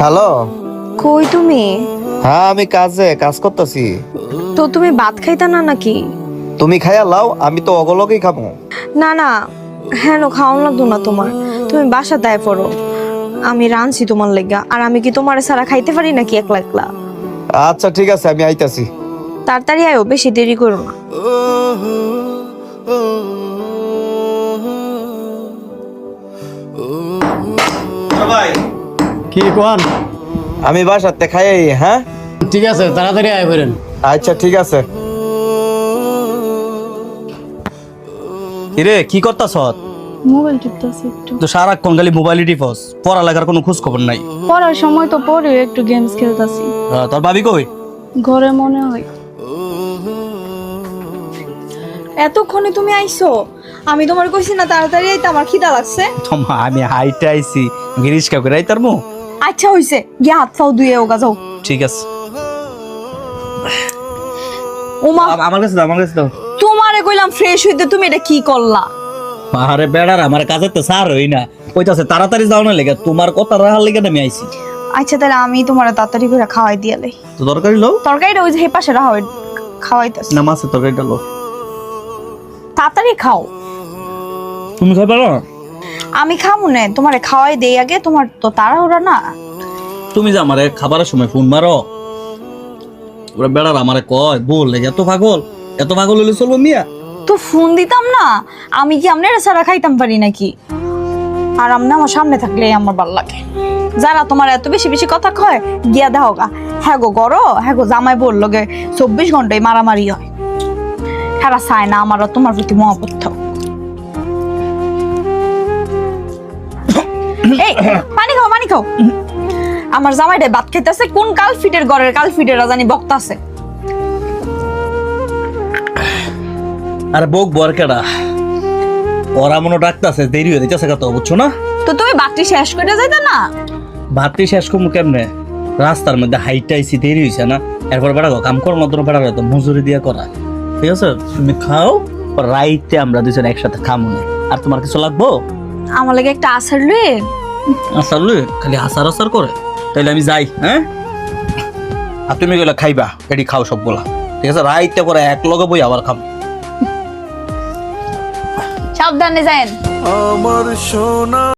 Hello. কই তুমি? হ্যাঁ আমি কাজ করতেছি। তো তুমি ভাত খাইতা না নাকি? তুমি খাইয়া লাও, আমি তো অগলকেই খাবো। না না, হ্যাঁ খাওয়ান লাগতো না তোমার। তুমি বাসা দায় পড়ো, আমি রাঁধছি তোমার লেগা। আর আমি কি তোমার সারা খাইতে পারি নাকি একলা একলা? আচ্ছা ঠিক আছে, আমি আইতাছি। তাড়াতাড়ি আয়ো, বেশি দেরি করো না। ভাই কি কোন? আমি বাসাতে খাইয়াই। হ্যাঁ ঠিক আছে, তাড়াতাড়ি আয় করেন। আচ্ছা ঠিক আছে। কিরে কি করতাছ? মোবাইল টিপতেছি একটু। তো সারাক্ষণ খালি মোবাইলই টিপস, পড়ালেখার কোনো খোঁজ খবর নাই। পড়ার সময় তো পড়ে একটু গেমস খেলতেছি। তোর ভাবি কই? ঘরে মনে হয়। এতক্ষণে তুমি আইছো? আমি তোমার কইছি না তাড়াতাড়ি আইতে, আমার খিদা লাগছে। তোমা আমি হাইটে আইছি, গিরিশকা করে আইতার মু। আচ্ছা হইছে, গিয়ে হাত পাও ধুয়ে ওগা যাও। ঠিক আছে। ওমা, আমার কাছে দাও, আমার কাছে দাও। তোমারে কইলাম ফ্রেশ হইতে, তুমি এটা কি করলা? আরে বেড়ার আমার কাছে তো সার হই না, কইতাছে তাড়াতাড়ি যাও না লেগে, তোমার কথা রাখার লেগে আমি আইছি। আচ্ছা তাহলে আমি তোমারে তাড়াতাড়ি করে খাওয়াই দিয়ালাই। তো তরকারি লও তরকারিটা ওই যে হে পাশে রাখা, খাওয়াইতাছি। না, মাছের তরকারিটা লও। তাড়াতাড়ি খাও। তুমি খাই পারো? আমি খাবো না, তোমারে খাওয়াই দেই আগে, তোমার তো তাড়াহুড়া না। তুমি যে আমারে খাবারের সময় ফোন মারো, ওরা বেড়ার আমারে কয় বল এত পাগল, এত পাগল হলে চলবো মিয়া? তো ফোন দিতাম না, আমি কি আপনার সারা খাইতাম পারি নাকি? আর আমনে আমার সামনে থাকলে আমার ভালো লাগে। যারা তোমার এত বেশি বেশি কথা কয়, গিয়া দাও গা। হ্যাঁ গো গরো, হ্যাঁ গো জামাই বললো গে 24 ঘন্টায় মারামারি হয়। হ্যাঁ চায় না আমার আর তোমার প্রতি মহব্বত থাক। এই পানি খাও, পানি খাও। আমার জামাইটা ভাত খাইতেছে, কোন কালফিটের ঘরের কালফিটেরা জানি বক্তাছে। আরে বোক বরকেডা, ওরা মনে ডাকতেছে, দেরি হয়ে যাচ্ছে কত, বুঝছো না? তো তুমি বাতি শেষ করে যাইতা না? ভাতটি শেষ করবো কেমনে? রাস্তার মধ্যে হাইট আইসি, দেরি হয়েছে না? এরপর বেড়া কাম কর মাত্র বেড়া তো মজুরি দিয়ে করা। ঠিক আছে, তুমি খাও, রাইতে আমরা দুজন একসাথে খামো না। আর তোমার কিছু লাগবো? আমার লাগে একটা আসার রে। আসার লই খালি আসার আসার করে, তাইলে আমি যাই। হ্যাঁ, আর তুমি গেলে খাইবা, এটি খাও সবগুলা। ঠিক আছে, রাইতে করে এক লগে বই আবার খাম। সাবধানে যায়েন। আমার সোনা।